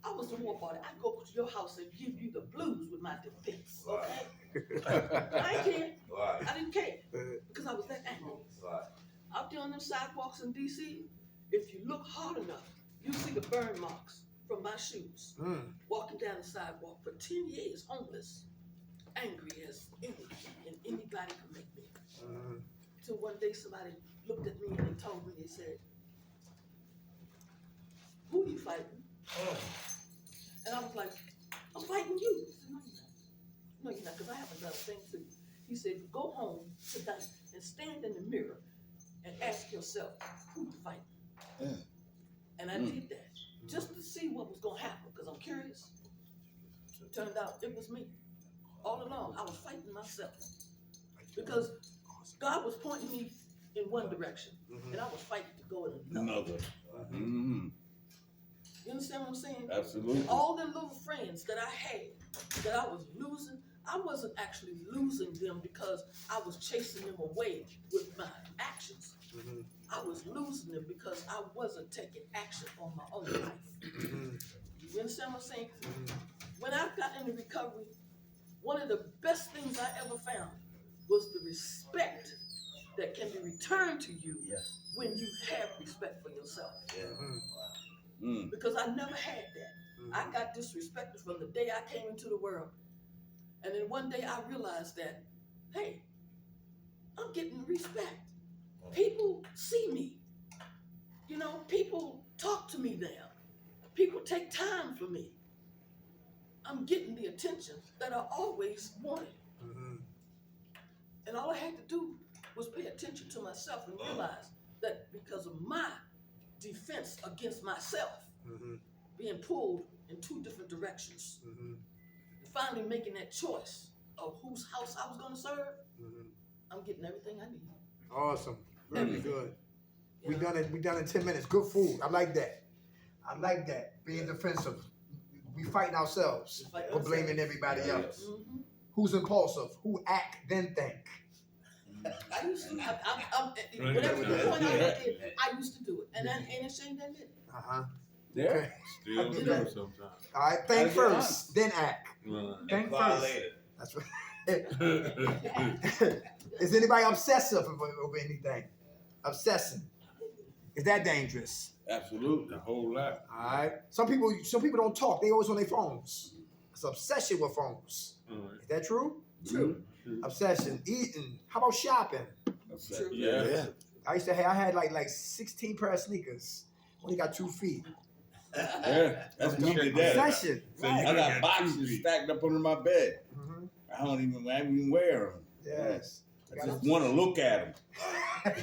I was the war party. I'd go to your house and give you the blues with my defense. Okay? I ain't care. I didn't care because I was that angry. Out there on them sidewalks in DC, if you look hard enough, you see the burn marks from my shoes. Walking down the sidewalk for 10 years, homeless, angry as anybody could make me. Till one day somebody looked at me and they told me, they said, "Who you fighting?" And I was like, "I'm fighting you." He said, "No, you're not, because I haven't done a thing to you." He said, "Go home tonight and stand in the mirror and ask yourself, who you fighting?" And I did that just to see what was gonna happen, because I'm curious. It turned out it was me. All along, I was fighting myself. Because God was pointing me in one direction, and I was fighting to go in another. You understand what I'm saying?
Absolutely.
All the little friends that I had, that I was losing, I wasn't actually losing them because I was chasing them away with my actions. I was losing them because I wasn't taking action on my own life. You understand what I'm saying? When I got into recovery, one of the best things I ever found was the respect that can be returned to you when you have respect for yourself. Because I never had that. I got disrespected from the day I came into the world. And then one day I realized that, hey, I'm getting respect. People see me. You know, people talk to me now. People take time for me. I'm getting the attention that I always wanted. And all I had to do was pay attention to myself and realize that because of my defense against myself, being pulled in 2 different directions, and finally making that choice of whose house I was going to serve, I'm getting everything I need.
Awesome. Very good. We done it. We done in 10 minutes. Good food. I like that. I like that. Being defensive. We fighting ourselves. We're blaming everybody else.
Mm-hmm.
Who's impulsive? Who act then think?
I used to. Whatever you point out, I used to do it, and I ain't ashamed to admit it.
Yeah.
Okay.
Still do sometimes.
All right. Think
Gotta get
first, then act.
Right.
Think
Inquire
first.
later.
That's right. Is anybody obsessive over anything? Obsessing. Is that dangerous?
Absolutely.
A whole lot.
All right. Some people don't talk. They always on their phones. It's obsession with phones.
Right.
Is that true?
True.
Obsession. Eating. How about shopping?
True.
Yeah.
I had like 16 pair of sneakers. Only got 2 feet.
Yeah. That's me to that.
Obsession.
So you
Right.
I got
got
boxes
2 feet.
stacked up under my bed.
Mhm.
I don't even wear them.
Yes.
I just want to look at them.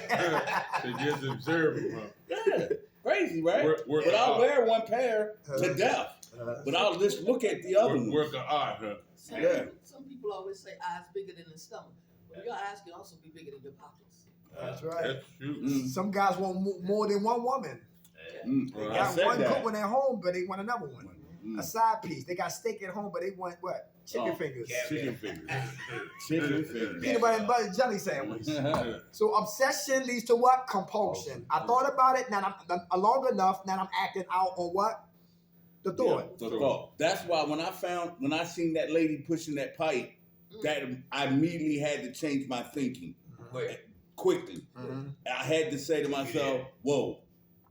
To just observe them. Huh?
Yeah. Crazy, right?
Work
But I'll
hard.
wear one pair to death. But I'll just look at the other ones.
Work of art, huh?
Some people always say eyes bigger than the stomach. But your eyes can also be bigger than your pockets.
That's right.
That's true.
Mm.
Some guys want more than one woman. They
I
got
said
one good
that.
one at home, but they want another one.
Mm.
A side piece. They got steak at home, but they want what? Chicken
Oh.
fingers.
Chicken fingers. Chicken fingers.
Peanut butter and butter jelly sandwich. So obsession leads to what? Compulsion. I thought about it. Now I'm long enough. Now I'm acting out on what? The thought.
Yeah, the thought. That's why when I seen that lady pushing that pipe, that I immediately had to change my thinking quickly.
Mhm.
I had to say to myself, "Whoa,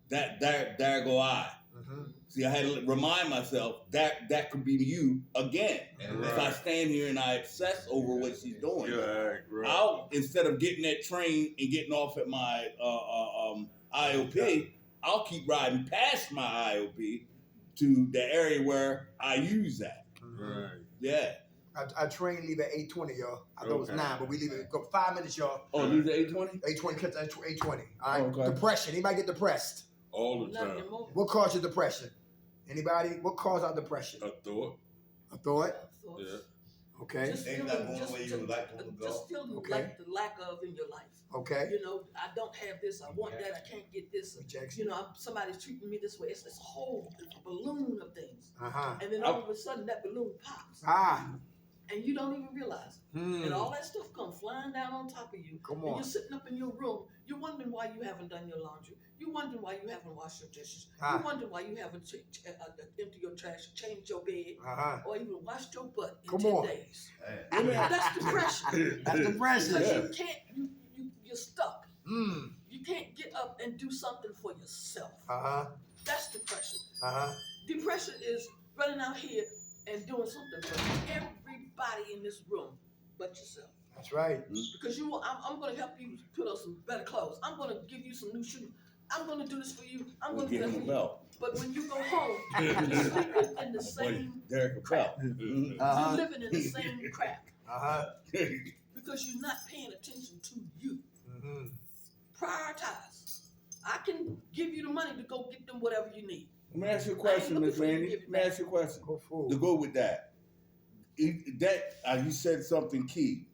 there go I."
Mhm.
See, I had to remind myself that could be you again. If I stand here and I obsess over what she's doing,
Yeah, right.
I'll instead of getting that train and getting off at my IOP, I'll keep riding past my IOP to the area where I use that.
Right.
Yeah.
I train leave at 8:20, y'all. I thought it was
Okay.
9, but we leave it. Go 5 minutes, y'all.
Oh, these are 820?
8:20, cut to 8:20. All right.
Okay.
Depression. Anybody get depressed?
All the
Not
time.
anymore.
What causes depression? Anybody? What causes our depression?
A thought.
A thought.
Thoughts.
Yeah.
Okay.
Just
Things
feeling,
not going the way you would like them to go.
just feeling
Okay.
like the lack of in your life.
Okay.
You know, I don't have this. I want that. I can't get this.
Rejection.
You know, somebody's treating me this way. It's a whole balloon of things,
Uh-huh.
and then all of a sudden that balloon pops,
Ah.
and you don't even realize it.
Hmm.
And all that stuff comes flying down on top of you.
Come
And
on.
you're sitting up in your room. You're wondering why you haven't done your laundry. You're wondering why you haven't washed your dishes.
Ah.
You're wondering why you haven't emptied your trash, changed your bed,
Uh-huh.
or even washed your butt in
Come
10
on.
days.
Hey.
That's depression.
That's depression.
Because
Yeah.
you can't, you're stuck.
Hmm.
You can't get up and do something for yourself.
Uh-huh.
That's depression.
Uh-huh.
Depression is running out here and doing something for everybody in this room but yourself.
That's right.
Because I'm going to help you put on some better clothes. I'm going to give you some new shoes. I'm going to do this for you. I'm going to do
Give
that
him
for
a
you.
belt.
But when you go home, you're sleeping in the same
Derek
crap.
Appel.
You're
Uh-huh.
living in the same crap
Uh-huh.
because you're not paying attention to you.
Mm-hmm.
Prioritize. I can give you the money to go get them whatever you need.
Let me ask you a question, Miss Randy. Let me ask you a question.
Go forward.
To go with that, you said something key.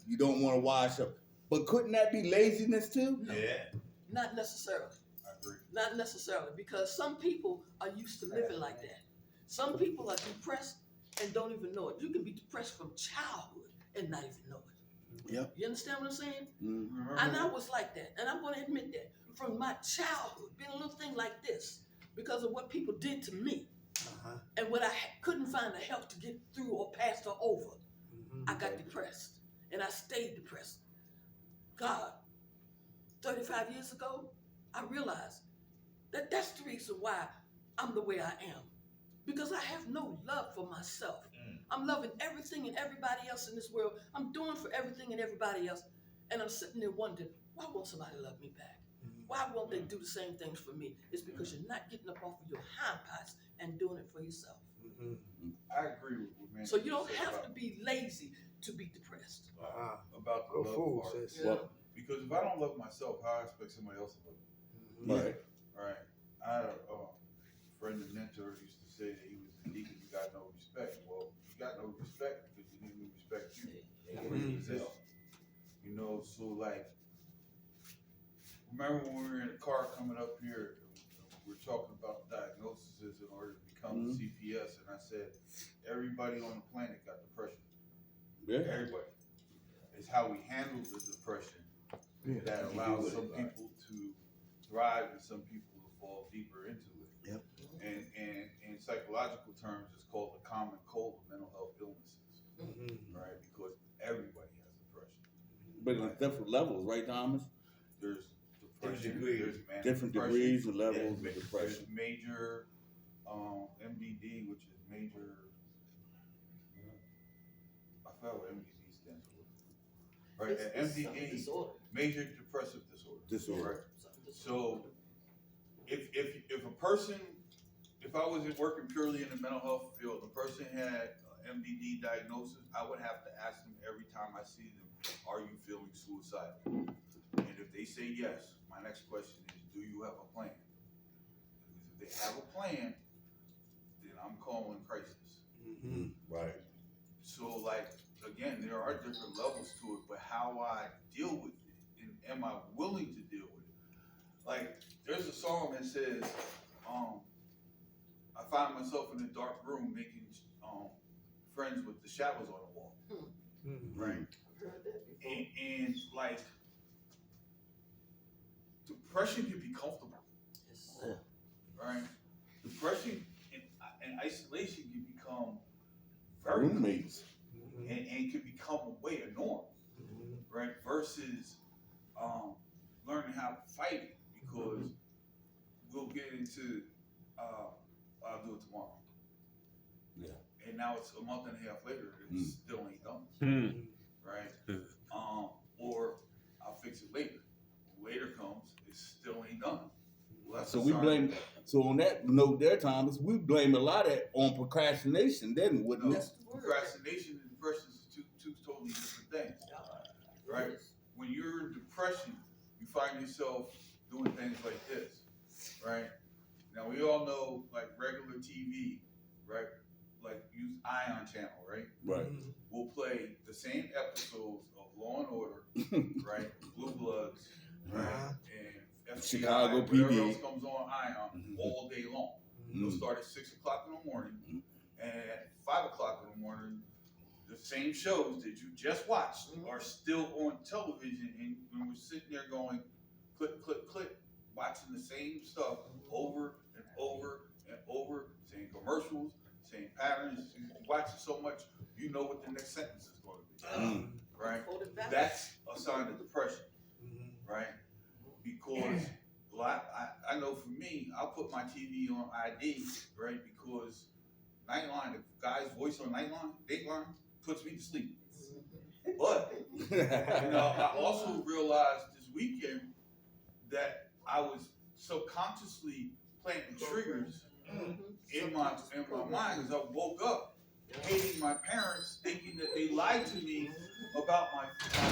You don't want to wash up, but couldn't that be laziness too?
Yeah.
Not necessarily.
I agree.
Not necessarily, because some people are used to living like that. Some people are depressed and don't even know it. You can be depressed from childhood and not even know it.
Yep.
You understand what I'm saying?
Mm-hmm.
And I was like that, and I'm going to admit that from my childhood, being a little thing like this, because of what people did to me,
Uh-huh.
and what I couldn't find the help to get through or past or over,
Mm-hmm.
I got depressed, and I stayed depressed. God, 35 years ago, I realized that that's the reason why I'm the way I am, because I have no love for myself. I'm loving everything and everybody else in this world. I'm doing for everything and everybody else, and I'm sitting there wondering, why won't somebody love me back? Why won't they do the same things for me? It's because you're not getting up off of your hind parts and doing it for yourself.
Mm-hmm.
I agree with man.
So you don't have to be lazy to be depressed.
Uh-huh.
about the
Go
love
fool,
part.
sis.
Yeah.
Because if I don't love myself, how I expect somebody else to love me?
Mm-hmm.
Right.
Right. I had a friend and mentor used to say that he was a deacon, you got no respect. Well, you got no respect because you didn't respect you.
Mhm.
Yourself. You know, so like remember when we were in the car coming up here, we were talking about diagnoses in order to become CPS, and I said, everybody on the planet got depression.
Yeah.
Everybody. It's how we handle the depression that allows some people to thrive and some people to fall deeper into it.
Yep.
And in psychological terms, it's called the common cold of mental health illnesses, right? Because everybody has depression.
But on different levels, right, Thomas?
There's depression, there's manic
Different
depression,
degrees and levels of
there's
depression.
major MDD, which is major. I forgot what MDD stands for. Right, and MDD, major depressive disorder. Right? So, if a person, if I was working purely in the mental health field, a person had MDD diagnosis, I would have to ask them every time I see them, are you feeling suicidal? And if they say yes, my next question is, do you have a plan? Because if they have a plan, then I'm calling crisis.
Right.
So, like, again, there are different levels to it, but how I deal with it, and am I willing to deal with it? Like, there's a song that says, I find myself in a dark room making friends with the shadows on the wall. Right? And like, depression can be comfortable. Right? Depression and isolation can become very
roommates.
and can become a way of norm, right? Versus learning how to fight it, because we'll get into I'll do it tomorrow.
Yeah.
And now it's a month and a half later, it still ain't done. Right? Or I'll fix it later. Later comes, it still ain't done. Well, that's
So
a
we
sign.
blame. So on that note, there, Thomas, we blame a lot of that on procrastination. Then wouldn't
No,
it?
procrastination and depression is two totally different things. Right? When you're in depression, you find yourself doing things like this. Right? Now we all know, like, regular TV, right? Like, use Ion Channel, right?
Right.
We'll play the same episodes of Law and Order, right? Blue Bloods, right? And FBI,
Chicago
whatever
PD.
else comes on Ion all day long. It'll start at 6 o'clock in the morning, and at 5 o'clock in the morning, the same shows that you just watched are still on television, and when we're sitting there going, click, click, click, watching the same stuff over and over and over, same commercials, same patterns. You watch it so much, you know what the next sentence is going to be. Right? That's a sign of depression. Right? Because I know for me, I'll put my TV on ID, right? Because Nightline, the guy's voice on Dateline puts me to sleep. But, you know, I also realized this weekend that I was subconsciously planting triggers in my mind, because I woke up hating my parents, thinking that they lied to me about my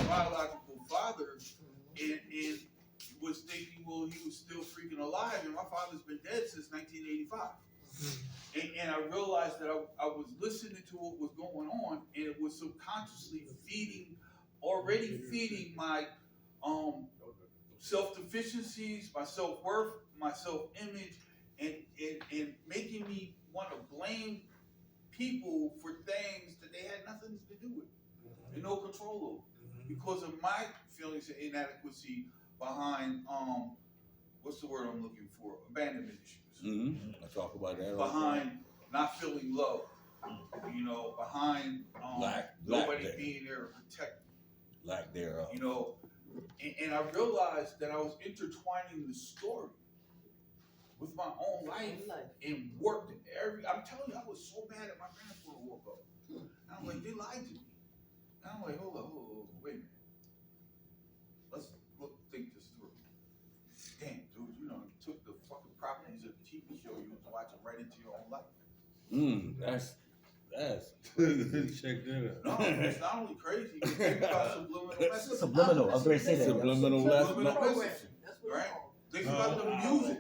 biological father, and was thinking, well, he was still freaking alive, and my father's been dead since 1985. And I realized that I was listening to what was going on, and it was subconsciously already feeding my self-deficiencies, my self-worth, my self-image, and making me want to blame people for things that they had nothing to do with and no control over, because of my feelings of inadequacy behind what's the word I'm looking for? Abandonment issues.
I talk about that.
Behind not feeling loved, you know, behind nobody being there to protect me.
Lack thereof.
You know, and I realized that I was intertwining the story with my own life and work. I'm telling you, I was so mad at my parents when I woke up. And I'm like, they lied to me. And I'm like, hold on, wait a minute. Let's think this through. Damn, dude, you know, you took the fucking properties of the TV show you was watching right into your own life.
That's
Check that out.
No, it's not only crazy. You think about subliminal messages.
Subliminal. I was going to say that.
Subliminal
message. Right? Think about the music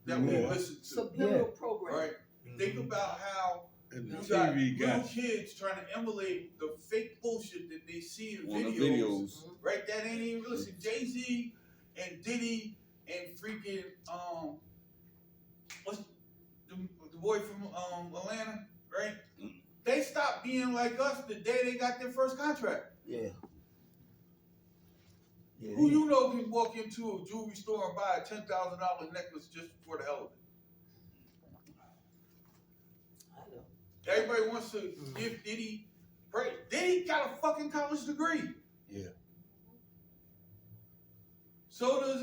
that we listen to.
Subliminal program.
Right? Think about how
And the
you got
TV
little
got
kids trying to emulate the fake bullshit that they see in
on the
videos.
videos.
Right? That ain't even, listen, Jay-Z and Diddy and freaking what's the boy from Atlanta, right? They stopped being like us the day they got their first contract.
Yeah. Yeah.
Who you know can walk into a jewelry store and buy a $10,000 necklace just for the hell of it?
I know.
Everybody wants to give Diddy praise. Diddy got a fucking college degree.
Yeah.
So does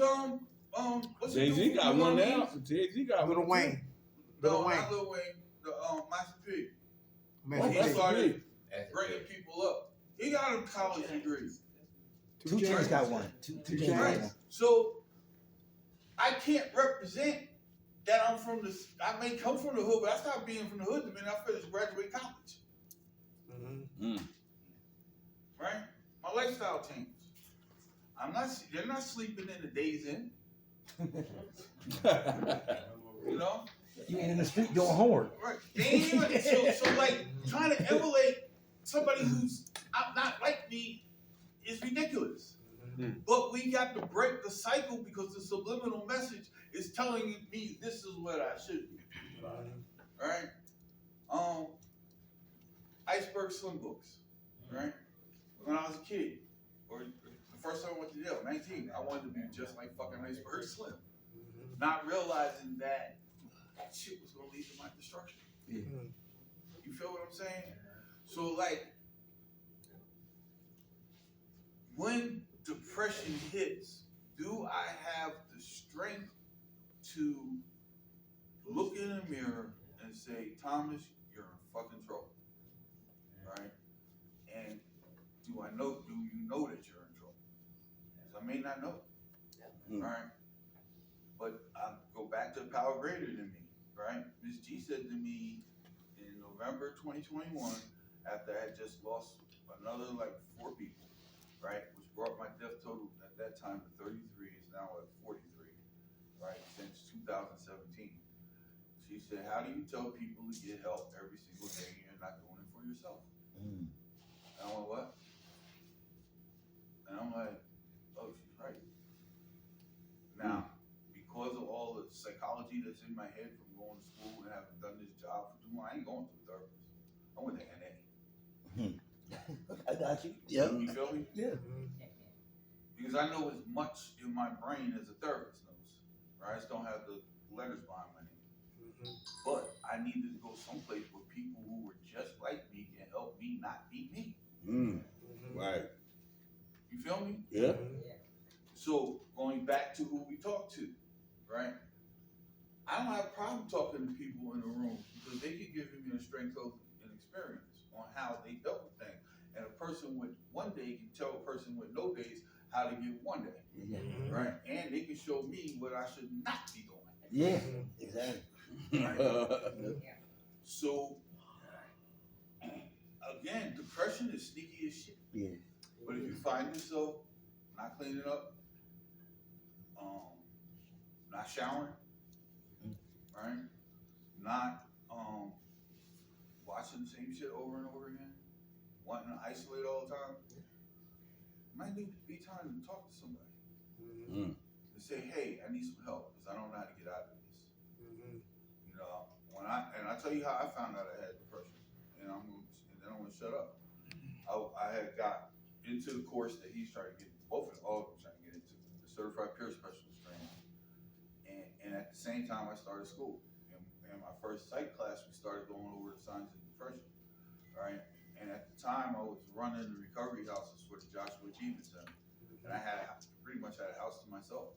what's the
Jay-Z
dude
got
from New
one now.
Orleans?
Jay-Z got
Little
one.
Wayne.
No,
Lil Wayne.
not Lil Wayne. The Master P.
Man,
He
he-
started bringing people up. He got a college degree.
2 Chainz got one. Two Chainz got
Right.
one.
So I can't represent that I'm from the. I may come from the hood, but I stopped being from the hood the minute I finished graduate college. Right? My lifestyle changed. I'm not. They're not sleeping in the Days Inn. You know.
You ain't in the street doing homework.
Right. They ain't even, so like trying to emulate somebody who's not like me is ridiculous. But we got to break the cycle because the subliminal message is telling me this is what I should do. Right? Iceberg Slim books. Right? When I was a kid, or the first time I went to jail, 19, I wanted to be just like fucking Iceberg Slim. Not realizing that shit was gonna lead to my destruction.
Yeah.
You feel what I'm saying? So like, when depression hits, do I have the strength to look in the mirror and say, Thomas, you're in fucking trouble, right? And do you know that you're in trouble? Because I may not know, right? But I go back to the power greater than me, right? Ms. G said to me in November 2021, after I had just lost another like 4 people, right? Which brought my death total at that time to 33, it's now at 43, right? Since 2017. She said, how do you tell people to get help every single day and you're not doing it for yourself? And I went, what? And I'm like, oh, she's right. Now, because of all the psychology that's in my head from going to school and having done this job for 2 months, I ain't going to a therapist. I went to NA.
I got you. Yeah.
You feel me?
Yeah.
Because I know as much in my brain as a therapist knows. Right? I just don't have the letters behind my name. But I needed to go someplace where people who were just like me can help me not be me.
Right.
You feel me?
Yeah.
So going back to who we talk to, right? I don't have a problem talking to people in the room because they can give me a strength of an experience on how they dealt with things. And a person with one day can tell a person with no days how to get one day, right? And they can show me what I should not be doing.
Yeah, exactly.
Right? So, again, depression is sneaky as shit.
Yeah.
But if you find yourself not cleaning up, not showering, right? Not watching the same shit over and over again, wanting to isolate all the time, might need to be time to talk to somebody. To say, hey, I need some help because I don't know how to get out of this. You know, I tell you how I found out I had depression, and then I'm gonna shut up. I had got into the course that he's trying to get, all of them trying to get into, the Certified Peer Specialist training. And at the same time, I started school. In my first psych class, we started going over the signs of depression, right? And at the time, I was running the recovery houses for the Joshua Achievement Center. And I pretty much had a house to myself,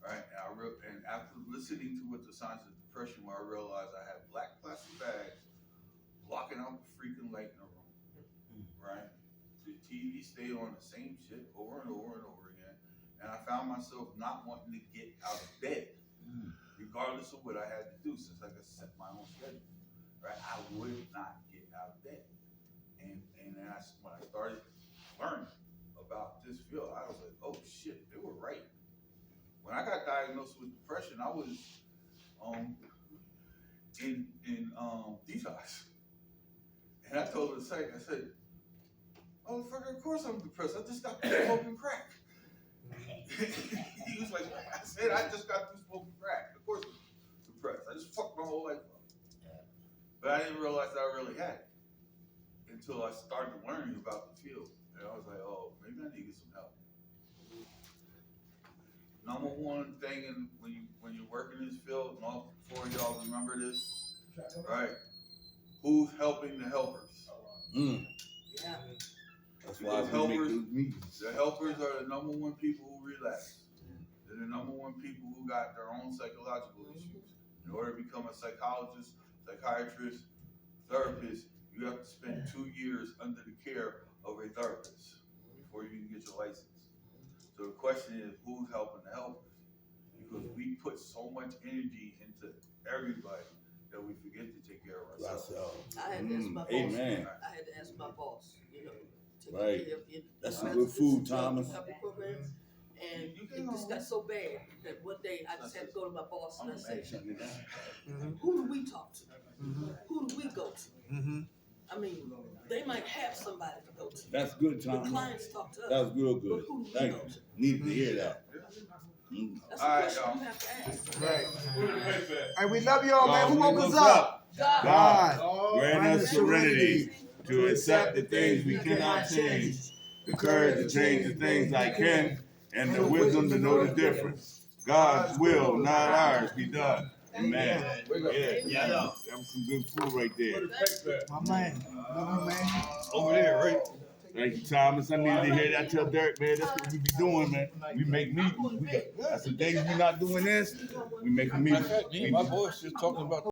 right? And after listening to what the signs of depression were, I realized I had black plastic bags blocking out the freaking light in the room, right? The TV stayed on the same shit over and over and over again. And I found myself not wanting to get out of bed, regardless of what I had to do, since I could set my own schedule, right? I would not get out of bed. And then when I started learning about this field, I was like, oh shit, they were right. When I got diagnosed with depression, I was in detox. And I told the psych, I said, oh, fucker, of course I'm depressed. I just got smoking crack. He He's like, I said, I just got through smoking crack. Of course I'm depressed. I just fucked my whole life up. But I didn't realize that I really had it until I started learning about the field. And I was like, oh, maybe I need to get some help. Number one thing when you work in this field, and all four of y'all remember this, right? Who's helping the helpers?
Yeah.
That's why we make those meetings.
The helpers are the number one people who relapse. They're the number one people who got their own psychological issues. In order to become a psychologist, psychiatrist, therapist, you have to spend 2 years under the care of a therapist before you can get your license. So the question is, who's helping the helpers? Because we put so much energy into everybody that we forget to take care of ourselves.
I had to ask my boss.
Amen.
I had to ask my boss, you know, take
Right.
care of it.
That's some good food, Thomas.
Programs. And it just got so bad that one day I just had to go to my boss and I said, who do we talk to? Who do we go to? I mean, they might have somebody to go to.
That's good,
The
Thomas.
clients talk to us.
That was real
But
good.
who do we
Thank
go
you.
to?
Needed to hear that.
That's a
All right,
question
y'all.
you have to ask.
Right. And we love y'all, man. Who
God,
woke us
wake
up?
God, grant us serenity to accept the things we cannot change, the courage to change the things I can, and the wisdom to know the difference. God's will, not ours, be done. Amen. Yeah, that was some good food right there.
My man. Love you, man.
Over there, right? Thank you, Thomas. I needed to hear that. I tell Derek, man, that's what we be doing, man. We make meetings. That's the days we not doing this. We make a meeting.
Me and my boys just talking about